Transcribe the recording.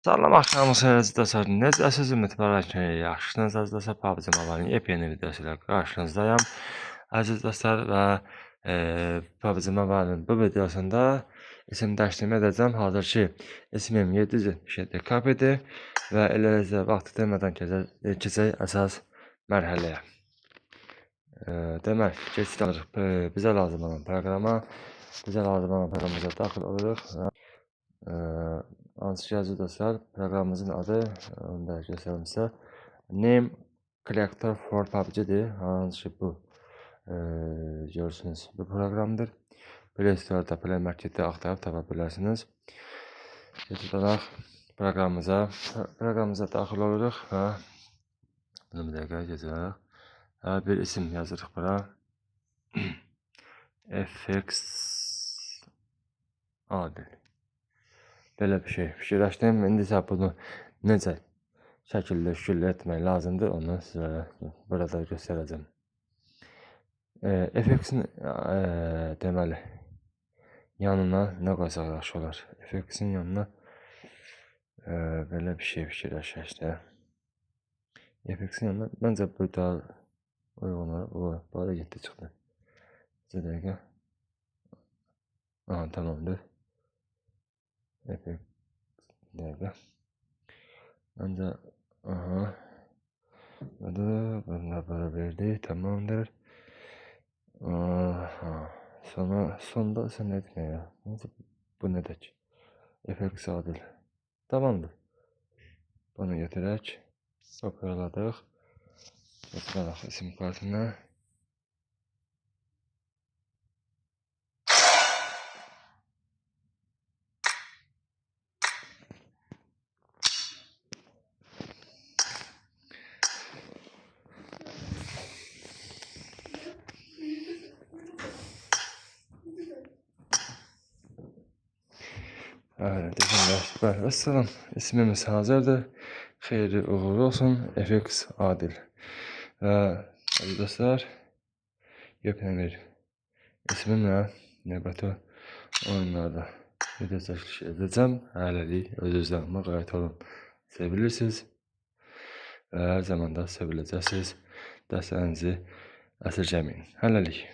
Salam axşamınız dostlar. Necəsiz? Ümidvaram ki, yaxşısınız. PUBG Mobile yepyeni videosu ilə qarşınızdayım. Əziz dostlar və PUBG Mobile'ın bu videosunda isim təşkil edəcəm. Hazır ki, ismim 777 kapidir və eləcə vaxt demədən keçək əsas mərhələyə. Demək, keçirik bizə lazım olan proqrama. Bizə lazım olan proqramımıza daxil oluruq. Hansı ki, əziz dostlar, proqramımızın adı, onu da göstərim sizə, Name Collector for PUBG-dir. Hansı ki, bu görürsünüz, bu proqramdır. Play Store-da, Play Market-də axtarıb tapa bilərsiniz. Keçid olaraq proqramımıza daxil oluruq və bunu bir dəqiqə keçirək. Bir isim yazırıq bura. FX Adil. Belə bir şey fikirləşdim. İndi isə bunu necə şəkildə şükürlə etmək lazımdır, onu sizlərə burada göstərəcəm. FX-in deməli yanına nə qoysaq yaxşı olar? FX-in yanına belə bir şey fikirləşək də. FX-in yanına məncə bu daha uyğun olar. Bu da getdi çıxdı. Bir dəqiqə. Aha, tamamdır. FX dəqiqə. Məncə bunu böyle verdi, tamamdır. Sonda sən nə etmək ya? Bu nə dək? FX Adil. Tamamdır. Bunu götürək. Kopyaladıq. Götürək isim kartına. Vəssalam, ismimiz hazırdır. Xeyirli uğurlu olsun. FX Adil. Və dostlar, yepyeni bir ismimlə növbəti oyunlarda video çəkiliş edəcəm. Hələlik öz-özlərimə qayət olun. Sevilirsiniz və hər zaman da seviləcəksiniz. Dəstəyinizi əsirgəməyin. Hələlik.